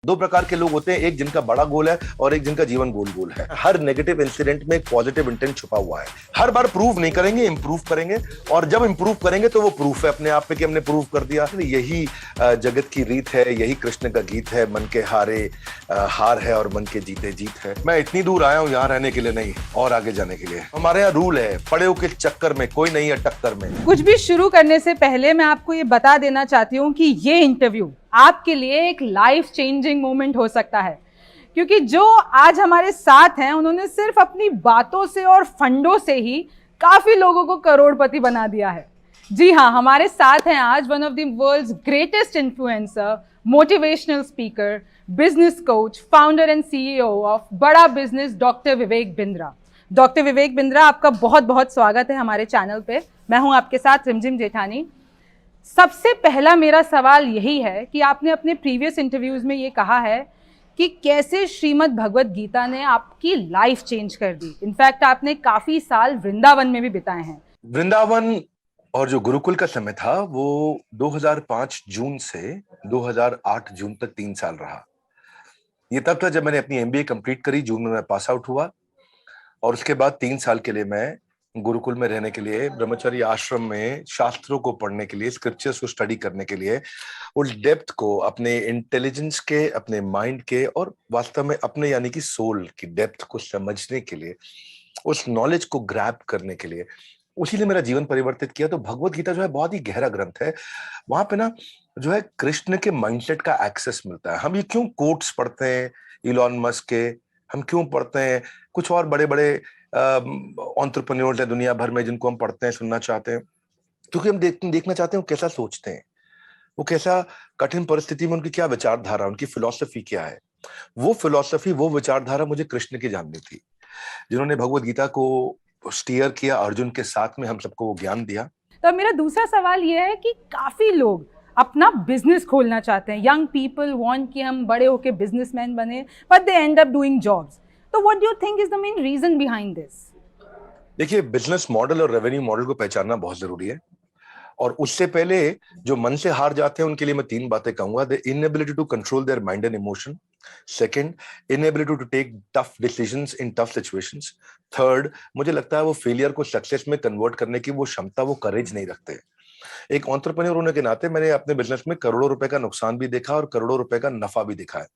दो प्रकार के लोग होते हैं, एक जिनका बड़ा गोल है और एक जिनका जीवन गोल गोल है। हर नेगेटिव इंसिडेंट में एक पॉजिटिव इंटेंट छुपा हुआ है। हर बार प्रूव नहीं करेंगे, इंप्रूव करेंगे, और जब इंप्रूव करेंगे तो वो प्रूफ है अपने आप पे कि हमने प्रूव कर दिया। यही जगत की रीत है, यही कृष्ण का गीत है, मन के हारे हार है और मन के जीते जीत है। मैं इतनी दूर आया हूँ यहाँ रहने के लिए नहीं, और आगे जाने के लिए। हमारे यहाँ रूल है, पड़े हो के चक्कर में कोई नहीं है टक्कर में। कुछ भी शुरू करने से पहले मैं आपको ये बता देना चाहती हूँ कि ये इंटरव्यू आपके लिए एक लाइफ चेंजिंग मोमेंट हो सकता है, क्योंकि जो आज हमारे साथ हैं उन्होंने सिर्फ अपनी बातों से और फंडों से ही काफी लोगों को करोड़पति बना दिया है। जी हाँ, हमारे साथ हैं आज one of the world's greatest influencer, motivational speaker, business coach, founder and CEO of Bada business, doctor Vivek Bindra. Doctor Vivek Bindra, आपका बहुत बहुत स्वागत है हमारे चैनल पे। मैं हूं आपके साथ रिमझिम जेठानी। सबसे पहला मेरा सवाल यही है कि आपने अपने प्रीवियस इंटरव्यूज में ये कहा है कि कैसे श्रीमद् भगवत गीता ने आपकी लाइफ चेंज कर दी। इनफैक्ट आपने काफी साल वृंदावन में भी बिताए हैं। वृंदावन और जो गुरुकुल का समय था वो 2005 जून से 2008 जून तक 3 साल रहा। ये तब था जब मैंने अपनी एमबीए कंप्लीट करी, जून में मैं पास आउट हुआ, और उसके बाद 3 साल के लिए मैं गुरुकुल में रहने के लिए, ब्रह्मचर्य आश्रम में शास्त्रों को पढ़ने के लिए, स्क्रिप्चर्स को स्टडी करने के लिए, उस डेप्थ को अपने इंटेलिजेंस के, अपने माइंड के, और वास्तव में अपने यानी कि सोल की डेप्थ को समझने के लिए, उस नॉलेज को ग्रैब करने के लिए, उसी ने मेरा जीवन परिवर्तित किया। तो भगवत गीता जो है बहुत ही गहरा ग्रंथ है। वहां पे ना जो है कृष्ण के माइंडसेट का एक्सेस मिलता है। हम ये क्यों कोट्स पढ़ते हैं इलॉन मस्क के, हम क्यों पढ़ते हैं कुछ और बड़े बड़े एंटरप्रेन्योर्स है दुनिया भर में जिनको हम पढ़ते हैं, सुनना चाहते हैं, क्योंकि हम देखना चाहते हैं वो कैसा सोचते हैं, वो कैसा कठिन परिस्थिति में उनकी क्या विचारधारा, उनकी फिलॉसफी क्या है। वो फिलॉसफी, वो विचारधारा मुझे कृष्ण की जाननी थी, जिन्होंने भगवत गीता को स्टीयर किया, अर्जुन के साथ में हम सबको वो ज्ञान दिया। तो मेरा दूसरा सवाल ये है कि काफी लोग अपना बिजनेस खोलना चाहते हैं। यंग पीपल वांट कि हम बड़े होके बिजनेसमैन बने, but they end up doing jobs. तो what do you think is the main reason behind this? देखिए, बिजनेस मॉडल और रेवेन्यू मॉडल को पहचानना बहुत जरूरी है, और उससे पहले जो मन से हार जाते हैं उनके लिए मैं 3 बातें कहूंगा। The inability to control their mind and emotion, second inability to take tough decisions in tough situations, third मुझे लगता है वो फेलियर को सक्सेस में कन्वर्ट करने की वो क्षमता, वो करेज नहीं रखते। एक एंटरप्रेन्योर होने के नाते मैंने अपने बिजनेस में करोड़ों रुपए का नुकसान भी देखा और करोड़ों रुपए का नफा भी देखा है।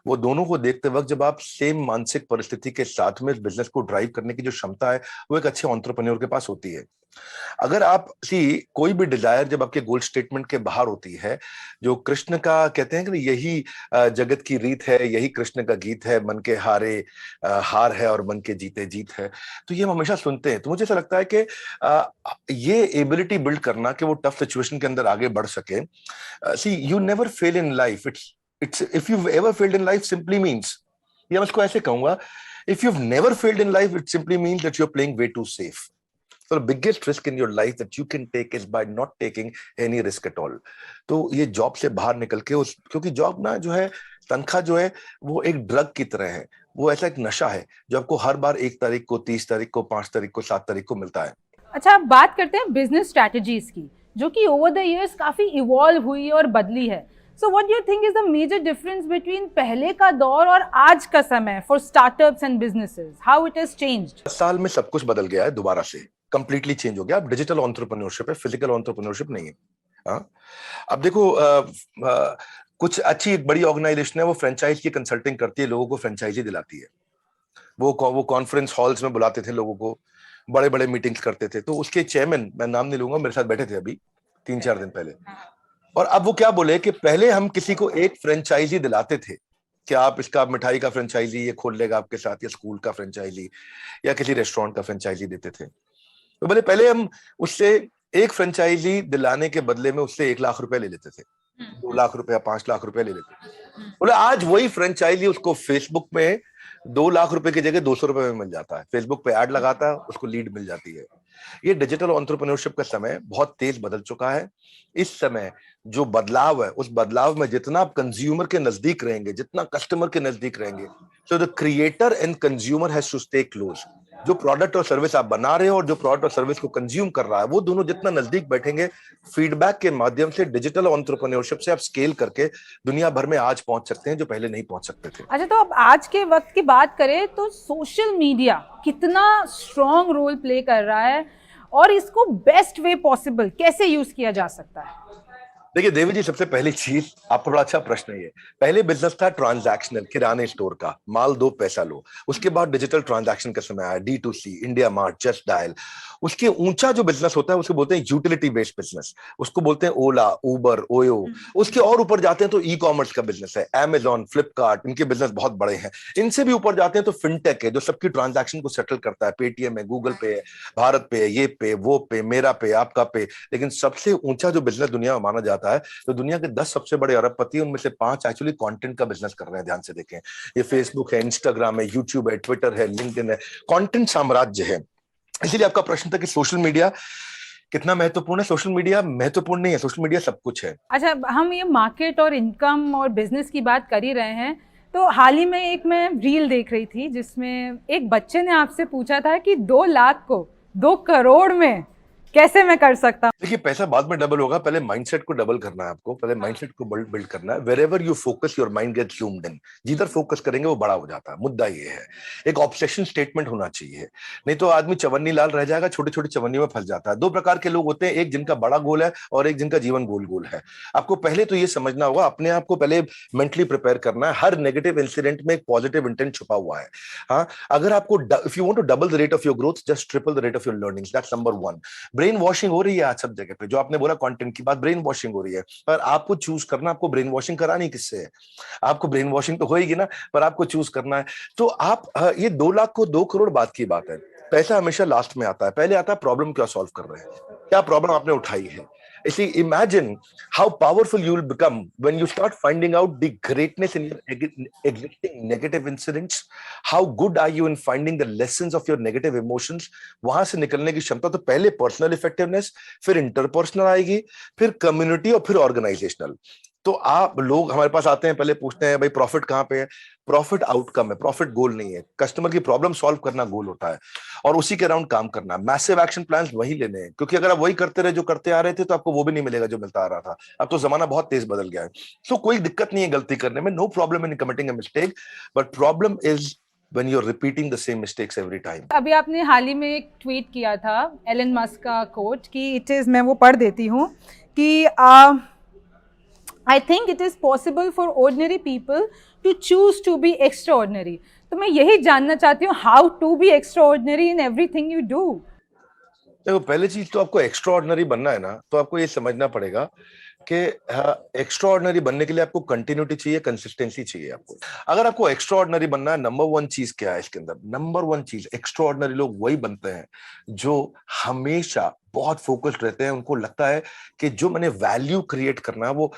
वो दोनों को देखते वक्त जब आप सेम मानसिक परिस्थिति के साथ में इस बिजनेस को ड्राइव करने की जो क्षमता है वो एक अच्छे एंटरप्रेन्योर के पास होती है। अगर आप कोई भी डिजायर जब आपके गोल स्टेटमेंट के बाहर होती है, जो कृष्ण का कहते हैं कि यही जगत की रीत है, यही कृष्ण का गीत है, मन के हारे हार है और मन के जीते जीत है, तो ये हम हमेशा सुनते हैं। तो मुझे ऐसा लगता है कि ये एबिलिटी बिल्ड करना कि वो टफ सिचुएशन के अंदर आगे बढ़ सके। See you never fail in life, it's if you ever failed in life simply means, या मैं इसको ऐसे कहूंगा, if you never failed in life it simply means that you are playing way too safe. So the biggest risk in your life that you can take is by not taking any risk at all. तो ये job से बाहर निकल के क्योंकि job ना जो है, तनख्वाह जो है वो एक ड्रग की तरह है, वो ऐसा एक नशा है जो आपको हर बार 1 तारीख को, 30 तारीख को, 5 तारीख को, 7 तारीख को मिलता है। अच्छा, अब बात करते हैं बिजनेस स्ट्रैटेजीज की, जो कि ओवर द इयर्स काफी इवॉल्व हुई और बदली है। So what do you think is the major difference between पहले का दौर और आज का समय for startups and businesses? How it has changed? 10 साल में सब कुछ बदल गया है, दोबारा से कंप्लीटली चेंज हो गया। अब डिजिटल एंटरप्रेन्योरशिप है, फिजिकल एंटरप्रेन्योरशिप नहीं है। हाँ? अब देखो, कुछ अच्छी एक बड़ी ऑर्गेनाइजेशन है, वो फ्रेंचाइज की कंसल्टिंग करती है, लोगों को फ्रेंचाइजी दिलाती है। वो कॉन्फ्रेंस हॉल्स में बुलाते थे लोगों को, बड़े बड़े मीटिंग्स करते थे। तो उसके चेयरमैन, मैं नाम नहीं लूंगा, मेरे साथ बैठे थे अभी 3-4 दिन पहले, और अब वो क्या बोले कि पहले हम किसी को एक फ्रेंचाइजी दिलाते थे कि आप इसका मिठाई का फ्रेंचाइजी ये खोल लेगा आपके साथ, या स्कूल का फ्रेंचाइजी, या किसी रेस्टोरेंट का फ्रेंचाइजी देते थे। तो बोले पहले हम उससे एक फ्रेंचाइजी दिलाने के बदले में उससे 1 लाख रुपए ले लेते थे, 2 लाख रुपए, 5 लाख रुपए ले लेते थे। बोले आज वही फ्रेंचाइजी उसको फेसबुक में 2 लाख रुपए की जगह 200 रुपए में मिल जाता है। फेसबुक पे ऐड लगाता है, उसको लीड मिल जाती है। ये डिजिटल एंटरप्रेन्योरशिप का समय बहुत तेज बदल चुका है। इस समय जो बदलाव है, उस बदलाव में जितना आप कंज्यूमर के नजदीक रहेंगे, जितना कस्टमर के नजदीक रहेंगे, so the creator and consumer has to stay close. जो प्रोडक्ट और सर्विस आप बना रहे हो और जो प्रोडक्ट और सर्विस को कंज्यूम कर रहा है, वो दोनों जितना नजदीक बैठेंगे, फीडबैक के माध्यम से डिजिटल एंटरप्रेन्योरशिप से आप स्केल करके दुनिया भर में आज पहुंच सकते हैं जो पहले नहीं पहुंच सकते थे। अच्छा, तो अब आज के वक्त की बात करें तो सोशल मीडिया कितना स्ट्रॉन्ग रोल प्ले कर रहा है और इसको बेस्ट वे पॉसिबल कैसे यूज किया जा सकता है? देखिए देवी जी, सबसे पहली चीज, आपका बड़ा अच्छा प्रश्न है ये। पहले बिजनेस था ट्रांजैक्शनल, किराने स्टोर का, माल दो पैसा लो। उसके बाद डिजिटल ट्रांजैक्शन का समय आया, D2C, India mart, just dial. उसके ऊंचा जो बिजनेस होता है उसको बोलते हैं यूटिलिटी बेस्ड बिजनेस, उसको बोलते हैं ओला, उबर, ओयो। उसके और ऊपर जाते हैं तो ई कॉमर्स का बिजनेस है, अमेजॉन, फ्लिपकार्ट, इनके बिजनेस बहुत बड़े हैं। इनसे भी ऊपर जाते हैं तो फिनटेक है, जो सबकी ट्रांजैक्शन को सेटल करता है, पेटीएम है, गूगल पे है, भारत पे है, ये पे, वो पे, मेरा पे, आपका पे। लेकिन सबसे ऊंचा जो बिजनेस दुनिया में माना जाता है, तो दुनिया के 10 सबसे बड़े अरबपति, उनमें से 5 एक्चुअली कंटेंट का बिजनेस कर रहे हैं। ध्यान से देखें, ये फेसबुक है, इंस्टाग्राम है, यूट्यूब है, ट्विटर है, लिंक्डइन है, कंटेंट साम्राज्य है। इसीलिए आपका प्रश्न था कि सोशल मीडिया कितना महत्वपूर्ण है। सोशल मीडिया महत्वपूर्ण नहीं है, सोशल मीडिया सब कुछ है। अच्छा, हम ये मार्केट और इनकम और बिजनेस की बात कर ही रहे हैं, तो हाल ही में एक मैं रील देख रही थी जिसमें एक बच्चे ने आपसे पूछा था कि 2 लाख को 2 करोड़ में कैसे मैं कर सकता हूँ? देखिए, पैसा बाद में डबल होगा, पहले माइंडसेट को डबल करना है आपको, पहले माइंडसेट को बिल्ड करना है। Wherever you focus your mind gets zoomed in. जिधर फोकस करेंगे वो बड़ा हो जाता है। मुद्दा ये है, एक ऑब्सेशन स्टेटमेंट होना चाहिए, नहीं तो आदमी चवन्नी लाल रह जाएगा, छोटी छोटी चवन्नी में फंस जाता है। 2 प्रकार के लोग होते हैं, एक जिनका बड़ा गोल है और एक जिनका जीवन गोल गोल है। आपको पहले तो ये समझना होगा, अपने आप को पहले मेंटली प्रिपेयर करना है। हर नेगेटिव इंसिडेंट में एक पॉजिटिव इंटेंट छुपा हुआ है। हाँ, अगर आपको, if you want to double the rate of your growth, just triple the rate of your learnings. That's number 1। Brain washing हो रही है आज सब जगह पे, जो आपने बोला कंटेंट की बात, ब्रेन वॉशिंग हो रही है, पर आपको चूज करना, आपको ब्रेन वॉशिंग करानी किससे है? आपको ब्रेन वॉशिंग तो होएगी ना, पर आपको चूज करना है। तो आप, ये 2 लाख को 2 करोड़ बात की बात है। पैसा हमेशा लास्ट में आता है, पहले आता है प्रॉब्लम क्या सॉल्व कर रहे हैं, क्या प्रॉब्लम आपने उठाई है। इसलिए imagine how powerful you will become when you start finding out the greatness in your existing negative incidents. How good are you in finding the lessons of your negative emotions. वहां से निकलने की क्षमता, तो पहले पर्सनल इफेक्टिवनेस, फिर interpersonal आएगी, फिर कम्युनिटी और फिर ऑर्गेनाइजेशनल। तो आप लोग हमारे पास आते हैं, पहले पूछते हैं भाई प्रॉफिट कहां पे है। प्रॉफिट आउटकम है, प्रॉफिट गोल नहीं है। कस्टमर की प्रॉब्लम सॉल्व करना गोल होता है और उसी के अराउंड काम करना। मैसिव एक्शन प्लान्स वही लेने हैं, क्योंकि अगर आप वही करते रहे जो करते आ रहे थे, तो आपको वो भी नहीं मिलेगा जो मिलता आ रहा था। अब तो जमाना बहुत तेज बदल गया है। सो कोई दिक्कत नहीं है गलती करने में, no problem in committing a mistake, but problem is when you're repeating the same mistakes every time. अभी आपने हाल ही में एक ट्वीट किया था एलन मस्क का कोट कि इट इज, मैं वो पढ़ देती हूँ कि I think it is possible for ordinary people to choose to be extraordinary. तो मैं यही जानना चाहती हूँ, how to be extraordinary in everything you do. देखो, पहली चीज तो आपको एक्स्ट्रा ऑर्डिनरी बनना है ना, तो आपको ये समझना पड़ेगा कि एक्स्ट्रा ऑर्डिनरी बनने के लिए आपको कंटिन्यूटी चाहिए, कंसिस्टेंसी चाहिए आपको। अगर आपको एक्स्ट्रा ऑर्डिनरी बनना है, नंबर 1 चीज क्या है इसके अंदर? नंबर 1 चीज, एक्स्ट्रा ऑर्डिनरी लोग वही बनते हैं जो हमेशा बहुत फोकस्ड रहते हैं। उनको लगता है कि जो मैंने वैल्यू क्रिएट करना है वो,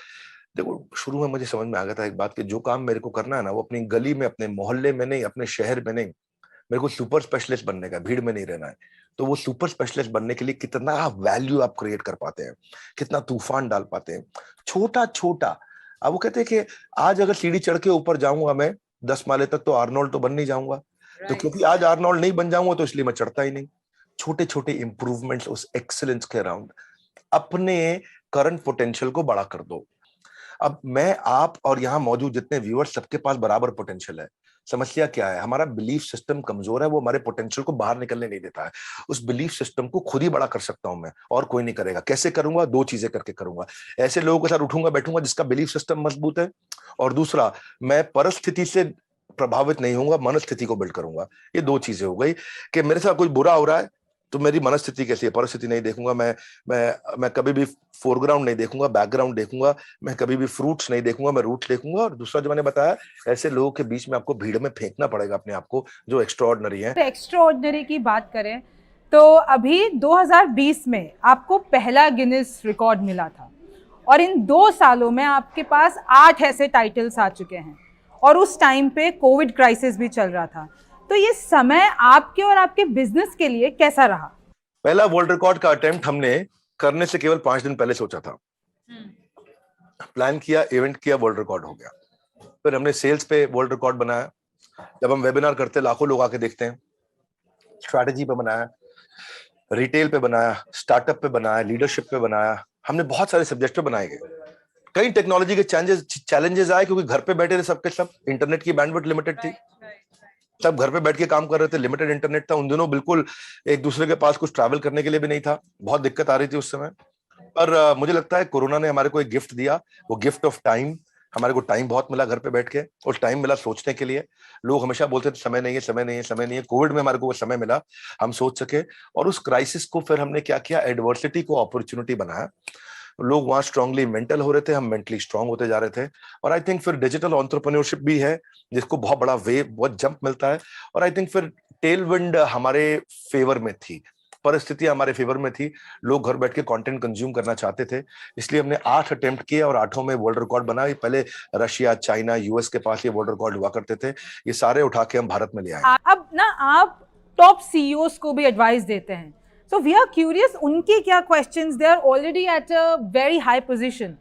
देखो शुरू में मुझे समझ में आ गया था एक बात कि जो काम मेरे को करना है ना, वो अपनी गली में, अपने मोहल्ले में नहीं, अपने शहर में नहीं, मेरे को सुपर स्पेशलिस्ट बनने का, भीड़ में नहीं रहना है। तो वो सुपर स्पेशलिस्ट बनने के लिए कितना वैल्यू आप क्रिएट कर पाते हैं, कितना तूफान डाल पाते हैं, छोटा छोटा। अब वो कहते हैं कि आज अगर सीढ़ी चढ़ के ऊपर जाऊंगा मैं 10 माले तक, तो आर्नोल्ड तो बन नहीं जाऊंगा। तो क्योंकि आज आर्नोल्ड नहीं बन जाऊंगा, तो इसलिए मैं चढ़ता ही नहीं। छोटे छोटे इंप्रूवमेंट्स उस एक्सीलेंस के अराउंड, अपने करंट पोटेंशियल को बड़ा कर दो। अब मैं, आप और यहाँ मौजूद जितने व्यूअर्स, सबके पास बराबर पोटेंशियल है। समस्या क्या है? हमारा बिलीफ सिस्टम कमजोर है, वो हमारे पोटेंशियल को बाहर निकलने नहीं देता है। उस बिलीफ सिस्टम को खुद ही बड़ा कर सकता हूं मैं, और कोई नहीं करेगा। कैसे करूंगा? 2 चीजें करके करूंगा। ऐसे लोगों के साथ उठूंगा बैठूंगा जिसका बिलीफ सिस्टम मजबूत है, और दूसरा, मैं परिस्थिति से प्रभावित नहीं होऊंगा, मनस्थिति को बिल्ड करूंगा। ये 2 चीजें हो गई कि मेरे साथ कुछ बुरा हो रहा है तो मेरी मनस्थिति कैसी है, परिस्थिति नहीं देखूंगा मैं कभी भी फोरग्राउंड नहीं देखूंगा, बैकग्राउंड देखूंगा। मैं कभी भी फ्रूट्स नहीं देखूंगा, मैं रूट्स देखूंगा। और दूसरा जो मैंने बताया, ऐसे लोगों के बीच में आपको भीड़ में फेंकना पड़ेगा अपने आप को, जो एक्स्ट्रा ऑर्डिनरी है। तो एक्स्ट्रा ऑर्डिनरी की बात करें तो अभी 2020 में आपको पहला गिनीज रिकॉर्ड मिला था, और इन 2 सालों में आपके पास 8 ऐसे टाइटल्स आ चुके हैं, और उस टाइम पे कोविड क्राइसिस भी चल रहा था। तो ये समय आपके और आपके बिजनेस के लिए कैसा रहा? पहला वर्ल्ड रिकॉर्ड का अटेम्प्ट हमने करने से केवल 5 दिन पहले सोचा था। प्लान किया, इवेंट किया, वर्ल्ड रिकॉर्ड हो गया। फिर हमने सेल्स पे वर्ल्ड रिकॉर्ड बनाया। जब हम वेबिनार करते, लाखों लोग आके देखते हैं। स्ट्रैटेजी पे बनाया, रिटेल पे बनाया, स्टार्टअप पे बनाया, लीडरशिप पे बनाया, हमने बहुत सारे सब्जेक्ट पे बनाए गए। कई टेक्नोलॉजी के चैलेंजेस आए क्योंकि घर पे बैठे थे सबके सब, इंटरनेट की बैंडविड्थ लिमिटेड थी, सब घर पे बैठ के काम कर रहे थे, लिमिटेड इंटरनेट था उन दिनों, बिल्कुल एक दूसरे के पास कुछ ट्रैवल करने के लिए भी नहीं था, बहुत दिक्कत आ रही थी उस समय। पर मुझे लगता है कोरोना ने हमारे को एक गिफ्ट दिया, वो गिफ्ट ऑफ टाइम। हमारे को टाइम बहुत मिला घर पे बैठ के, और टाइम मिला सोचने के लिए। लोग हमेशा बोलते थे समय नहीं है, समय नहीं है, समय नहीं है। कोविड में हमारे को वो समय मिला, हम सोच सके, और उस क्राइसिस को फिर हमने क्या किया, एडवर्सिटी को अपॉर्चुनिटी बनाया। लोग वहां स्ट्रांगली मेंटल हो रहे थे, हम मेंटली स्ट्रांग होते जा रहे थे। और आई थिंक फिर डिजिटल एंटरप्रेन्योरशिप भी है जिसको बहुत बड़ा वेव, बहुत जंप मिलता है। और आई थिंक फिर टेल विंड हमारे फेवर में थी, परिस्थितियां हमारे फेवर में थी, लोग घर बैठ के कंटेंट कंज्यूम करना चाहते थे। इसलिए हमने 8 अटेम्प्ट किए और 8 में वर्ल्ड रिकॉर्ड बना। ये पहले रशिया, चाइना, यूएस के पास ये वर्ल्ड रिकॉर्ड हुआ करते थे, ये सारे उठा के हम भारत में ले आए। अब ना आप टॉप सीईओज को भी एडवाइस देते हैं, सो वी आर क्यूरियस उनके क्या questions, they are already at a very high position,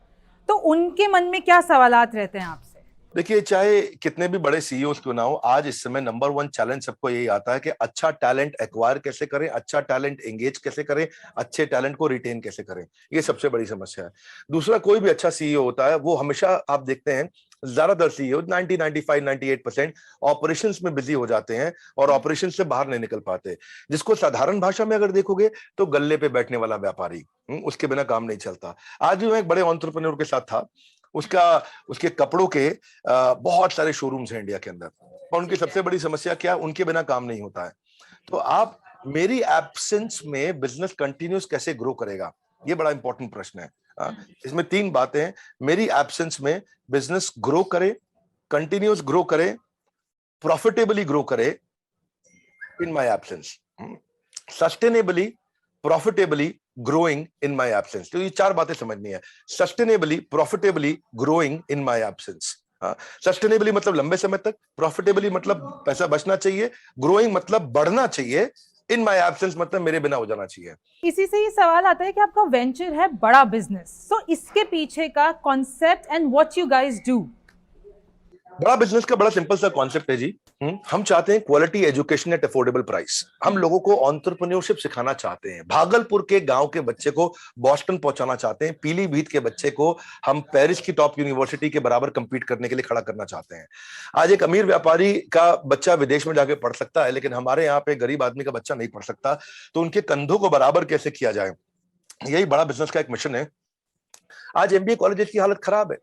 तो उनके मन में क्या सवालात रहते हैं आपसे? देखिए, चाहे कितने भी बड़े सीईओ क्यों ना हो, आज इस समय नंबर 1 चैलेंज सबको यही आता है कि अच्छा टैलेंट एक्वायर कैसे करें, अच्छा टैलेंट एंगेज कैसे करें, अच्छे टैलेंट को रिटेन कैसे करें। ये सबसे बड़ी समस्या है। दूसरा, कोई भी अच्छा सीईओ होता है वो हमेशा, आप देखते हैं ज्यादातर सीईओ 90, 95, 98% ऑपरेशंस में बिजी हो जाते हैं और ऑपरेशन से बाहर नहीं निकल पाते। जिसको साधारण भाषा में अगर देखोगे तो गल्ले पे बैठने वाला व्यापारी, उसके बिना काम नहीं चलता। आज भी मैं एक बड़े एंटरप्रेन्योर के साथ था, उसके कपड़ों के बहुत सारे शोरूम्स हैं इंडिया के अंदर, और उनकी सबसे बड़ी समस्या क्या, उनके बिना काम नहीं होता है। तो आप, मेरी एब्सेंस में बिजनेस कंटिन्यूस कैसे ग्रो करेगा, ये बड़ा इंपॉर्टेंट प्रश्न है। इसमें 3 बातें हैं। मेरी एब्सेंस में बिजनेस ग्रो करे, कंटिन्यूस ग्रो करे, प्रॉफिटेबली ग्रो करे in my absence, sustainably, profitably growing in my absence. तो ये 4 बातें समझनी है। Sustainably, profitably growing in my absence. Sustainably मतलब लंबे समय तक, प्रॉफिटेबली मतलब पैसा बचना चाहिए, ग्रोइंग मतलब बढ़ना चाहिए, इन माय एब्सेंस मतलब मेरे बिना हो जाना चाहिए। इसी से ये सवाल आता है कि आपका वेंचर है बड़ा बिजनेस, सो इसके पीछे का concept and what you guys do. बड़ा बिजनेस का बड़ा सिंपल सा कॉन्सेप्ट है जी। हम चाहते हैं quality education at affordable price. हम लोगों को एंटरप्रेन्योरशिप सिखाना चाहते हैं। भागलपुर के गांव के बच्चे को बोस्टन पहुंचाना चाहते हैं, पीलीभीत के बच्चे को हम पेरिस की टॉप यूनिवर्सिटी के बराबर कंपीट करने के लिए खड़ा करना चाहते हैं। आज एक अमीर व्यापारी का बच्चा विदेश में जाके पढ़ सकता है, लेकिन हमारे यहाँ पे गरीब आदमी का बच्चा नहीं पढ़ सकता। तो उनके कंधों को बराबर कैसे किया जाए, यही बड़ा बिजनेस का एक मिशन है। आज एमबीए कॉलेजेस की हालत खराब है,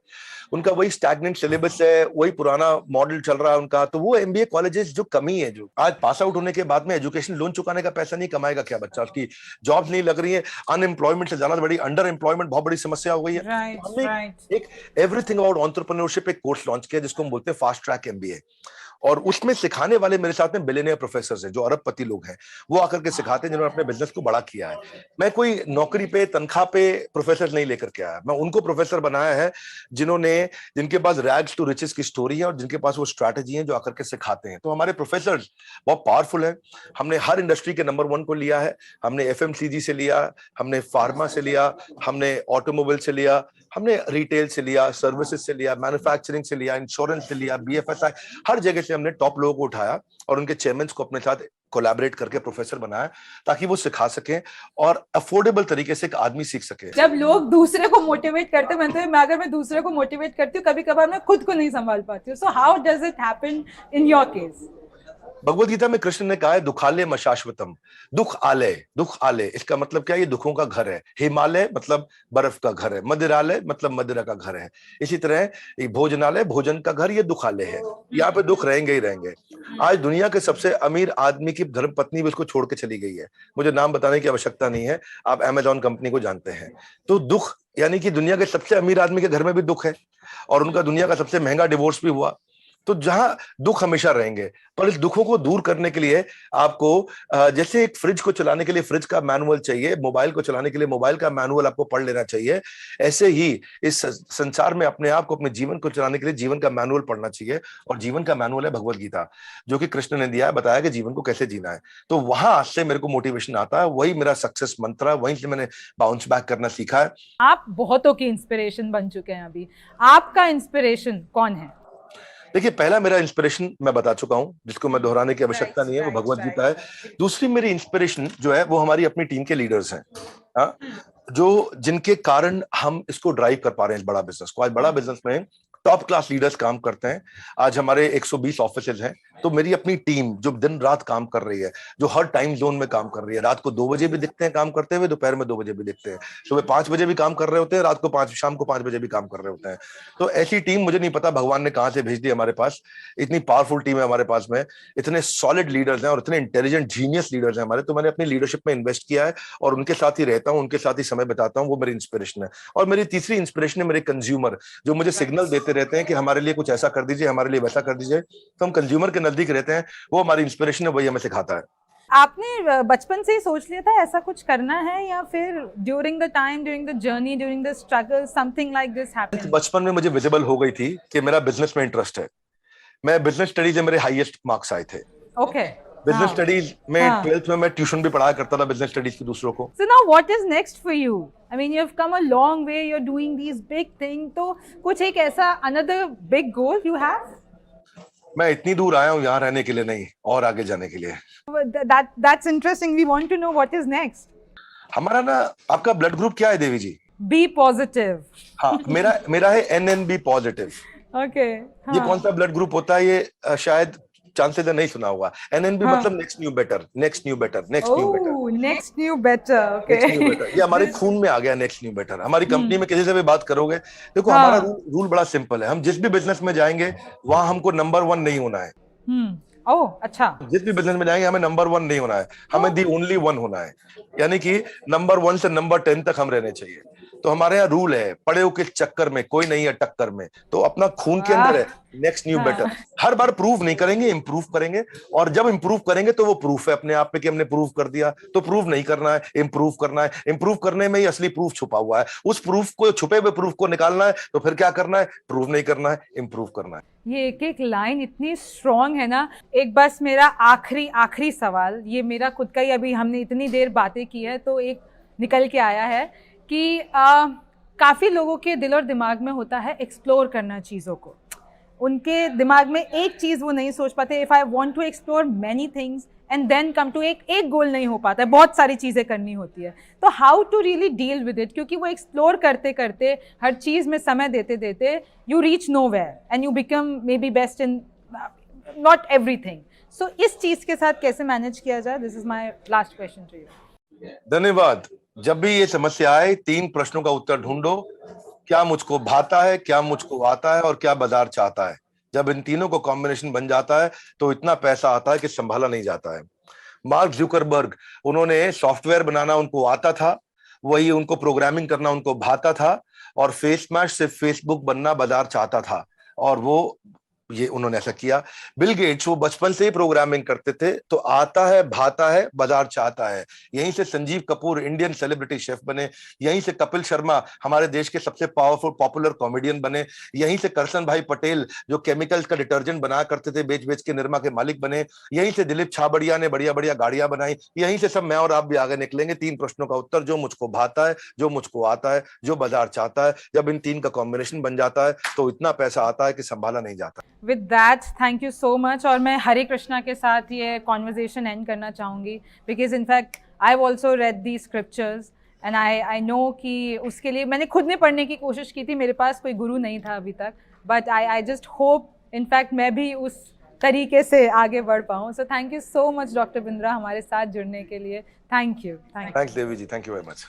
उनका वही स्टैग्नेंट सिलेबस है, वही पुराना मॉडल चल रहा है उनका। तो वो एमबीए कॉलेजेस जो कमी है, जो आज पास आउट होने के बाद में एजुकेशन लोन चुकाने का पैसा नहीं कमाएगा क्या बच्चा, उसकी जॉब नहीं लग रही है, अनएम्प्लॉयमेंट से ज्यादा बड़ी अंडर एम्प्लॉयमेंट बहुत बड़ी समस्या हो गई है। हमने एक एवरीथिंग अबाउट एंटरप्रेन्योरशिप एक कोर्स लॉन्च किया जिसको हम बोलते हैं फास्ट ट्रैक एमबीए, और उसमें सिखाने वाले मेरे साथ में बिलियनियर प्रोफेसर हैं जो अरबपति लोग हैं। वो आकर के सिखाते हैं जिन्होंने अपने बिजनेस को बड़ा किया है। मैं कोई नौकरी पे, तनख्वाह पे प्रोफेसर नहीं लेकर के आया, मैं उनको प्रोफेसर बनाया है जिनके पास रैग्स टू रिचेस की स्टोरी है और जिनके पास वो स्ट्रैटेजी है जो आकर के सिखाते हैं। तो हमारे प्रोफेसर बहुत पावरफुल है। हमने हर इंडस्ट्री के नंबर 1 को लिया है। हमने एफएमसीजी से लिया, हमने फार्मा से लिया, हमने ऑटोमोबाइल से लिया, हमने रिटेल से लिया, सर्विसेज से लिया, मैन्युफैक्चरिंग से लिया, इंश्योरेंस से लिया, बीएफएसआई, हर जगह से हमने टॉप लोगों को उठाया और उनके चेयरमैन को अपने साथ कोलैबोरेट करके प्रोफेसर बनाया ताकि वो सिखा सके और अफोर्डेबल तरीके से एक आदमी सीख सके। जब लोग दूसरे को मोटिवेट करते हैं, अगर मैं दूसरे को मोटिवेट करती हूँ, कभी कभार मैं खुद को नहीं संभाल पाती हूँ। So how does it happen in your case? Bhagavad Gita में कृष्ण ने कहा है दुखालय मशाश्वतम, दुख आलय, दुख आलय इसका मतलब क्या है, ये दुखों का घर है। हिमालय मतलब बर्फ का घर है, मदिरालय मतलब मदिरा का घर है। इसी तरह भोजनालय भोजन का घर, ये दुखालय है, यहाँ पे दुख रहेंगे ही रहेंगे। आज दुनिया के सबसे अमीर आदमी की धर्मपत्नी भी उसको छोड़ के चली गई है, मुझे नाम बताने की आवश्यकता नहीं है, आप अमेजॉन कंपनी को जानते हैं। तो दुख यानी कि दुनिया के सबसे अमीर आदमी के घर में भी दुख है और उनका दुनिया का सबसे महंगा डिवोर्स भी हुआ। तो जहां दुख हमेशा रहेंगे, पर इस दुखों को दूर करने के लिए आपको जैसे एक फ्रिज को चलाने के लिए फ्रिज का मैनुअल चाहिए, मोबाइल को चलाने के लिए मोबाइल का मैनुअल आपको पढ़ लेना चाहिए, ऐसे ही इस संसार में अपने आप को, अपने जीवन को चलाने के लिए जीवन का मैनुअल पढ़ना चाहिए। और जीवन का मैनुअल है भगवद गीता, जो कि कृष्ण ने दिया है, बताया कि जीवन को कैसे जीना है। तो वहां से मेरे को मोटिवेशन आता है, वही मेरा सक्सेस मंत्र है, वहीं से मैंने बाउंस बैक करना सीखा है। आप बहुतों की इंस्पिरेशन बन चुके हैं, अभी आपका इंस्पिरेशन कौन है? देखिए, पहला मेरा इंस्पिरेशन मैं बता चुका हूं, जिसको मैं दोहराने की आवश्यकता नहीं है, वो भगवत गीता है। दूसरी मेरी इंस्पिरेशन जो है वो हमारी अपनी टीम के लीडर्स हैं, हाँ, जो जिनके कारण हम इसको ड्राइव कर पा रहे हैं, इस बड़ा बिजनेस को। आज बड़ा बिजनेस में टॉप क्लास लीडर्स काम करते हैं। आज हमारे 120 ऑफिसेज हैं। तो मेरी अपनी टीम जो दिन रात काम कर रही है, जो हर टाइम जोन में काम कर रही है, रात को 2 बजे भी दिखते हैं काम करते हुए, दोपहर में 2 बजे भी दिखते हैं, सुबह 5 बजे भी काम कर रहे होते हैं, रात को शाम को 5 बजे भी काम कर रहे होते हैं। तो ऐसी टीम मुझे नहीं पता भगवान ने कहां से भेज दी हमारे पास। इतनी पावरफुल टीम है हमारे पास में, इतने सॉलिड लीडर्स हैं और इतने इंटेलिजेंट जीनियस लीडर्स हैं हमारे। तो मैंने अपनी लीडरशिप में इन्वेस्ट किया है और उनके साथ ही रहता हूं, उनके साथ ही समय बिताता हूं। वो मेरी इंस्पिरेशन है। और मेरी तीसरी इंस्पिरेशन है मेरे कंज्यूमर, जो मुझे सिग्नल देते रहते हैं कि हमारे लिए कुछ ऐसा कर दीजिए, हमारे लिए वैसा कर दीजिए। तो हम कंज्यूमर के नजदीक रहते हैं, वो हमारी इंस्पिरेशन है, वही हमें सिखाता है। आपने बचपन से ही सोच लिया था ऐसा कुछ करना है, या फिर during the time, during the journey, during the struggle something like this happened? बचपन में मुझे विजिबल हो गई थी कि मेरा बिजनेस में इंटरेस्ट है। मैं बिजनेस स्टडीज में मेरे हाईएस्ट मार्क्स आए थे। ओके। बिजनेस स्टडीज में 12th में मैं ट्यूशन भी पढ़ाया करता था बिजनेस स्टडीज की दूसरों को। So now what is next for you? I mean, you've come a long way, you're doing these big things. तो कुछ एक ऐसा another big goal you have? मैं इतनी दूर आया हूँ यहाँ रहने के लिए नहीं, और आगे जाने के लिए। That's interesting. We want to know what is next. हमारा ना, आपका ब्लड ग्रुप क्या है देवी जी? B positive. हाँ, मेरा है NNB पॉजिटिव। Okay. ये कौन सा ब्लड ग्रुप होता है? ये शायद चांसेस नहीं सुना होगा। NNB मतलब next new better, next new better, next new better, next new better. Okay. Next new better, ये हमारे खून में आ गया। नेक्स्ट न्यू बेटर हमारी कंपनी में किसी से भी बात करोगे, देखो हमारा रूल बड़ा सिंपल है। हम जिस भी बिजनेस में जाएंगे वहां हमको नंबर 1 नहीं होना है। ओह, अच्छा। जिस भी बिजनेस में जाएंगे हमें नंबर 1 नहीं होना है, हमें दी ओनली 1 होना है। यानी कि नंबर 1 से नंबर 10 तक हम रहने चाहिए। तो हमारे यहाँ रूल है, पड़े हो किस चक्कर में, कोई नहीं है टक्कर में। तो अपना खून के अंदर है नेक्स्ट न्यू बेटर। हर बार प्रूव नहीं करेंगे, इंप्रूव करेंगे। और जब इंप्रूव करेंगे तो वो प्रूफ है अपने आप पे कि हमने प्रूव कर दिया। तो प्रूव नहीं करना है, इंप्रूव करना है। इंप्रूव करने में ही असली प्रूफ छुपा हुआ है। उस प्रूफ को, छुपे हुए प्रूफ को निकालना है। तो फिर क्या करना है? प्रूव नहीं करना है, इंप्रूव करना है। ये एक एक लाइन इतनी स्ट्रॉन्ग है ना। एक बस मेरा आखिरी सवाल, ये मेरा खुद का ही, अभी हमने इतनी देर बातें की है तो एक निकल के आया है कि काफ़ी लोगों के दिल और दिमाग में होता है एक्सप्लोर करना चीज़ों को। उनके दिमाग में एक चीज़ वो नहीं सोच पाते। If I want to explore many things and then come to एक गोल नहीं हो पाता है, बहुत सारी चीज़ें करनी होती है। तो how to really deal with it, क्योंकि वो एक्सप्लोर करते करते, हर चीज़ में समय देते देते, you reach nowhere and you become maybe best in not everything. So इस चीज़ के साथ कैसे मैनेज किया जाए? This is my last question to you. धन्यवाद। जब भी ये समस्या आए, 3 प्रश्नों का उत्तर ढूंढो। क्या मुझको भाता है, क्या मुझको आता है और क्या बाजार चाहता है। जब इन तीनों को कॉम्बिनेशन बन जाता है तो इतना पैसा आता है कि संभाला नहीं जाता है। मार्क जुकरबर्ग, उन्होंने सॉफ्टवेयर बनाना उनको आता था, वही उनको प्रोग्रामिंग करना उनको भाता था, और फेस मैश से फेसबुक बनना बाजार चाहता था, और वो ये उन्होंने ऐसा किया। बिल गेट्स, वो बचपन से ही प्रोग्रामिंग करते थे, तो आता है, भाता है, बाजार चाहता है। यहीं से Sanjeev Kapoor Indian celebrity chef बने। यहीं से कपिल शर्मा हमारे देश के सबसे पावरफुल पॉपुलर कॉमेडियन बने। यहीं से करसन भाई पटेल, जो केमिकल्स का डिटर्जेंट बनाया करते थे, बेच बेच के निरमा के मालिक बने। यहीं से दिलीप छाबड़िया ने बढ़िया बढ़िया गाड़ियां बनाई। यहीं से सब मैं और आप भी आगे निकलेंगे। 3 प्रश्नों का उत्तर, जो मुझको भाता है, जो मुझको आता है, जो बाजार चाहता है। जब इन 3 का कॉम्बिनेशन बन जाता है तो इतना पैसा आता है कि संभाला नहीं जाता। With that, thank you so much. और मैं हरे कृष्णा के साथ ये कॉन्वर्जेशन एंड करना चाहूँगी, because in fact I have also red the scriptures and I know कि उसके लिए मैंने खुद ने पढ़ने की कोशिश की थी। मेरे पास कोई गुरु नहीं था अभी तक, but I just hope in fact मैं भी उस तरीके से आगे बढ़ पाऊँ। So thank you so much doctor Bindra हमारे साथ जुड़ने के लिए। Thank you. Thanks Devi ji, thank you very much.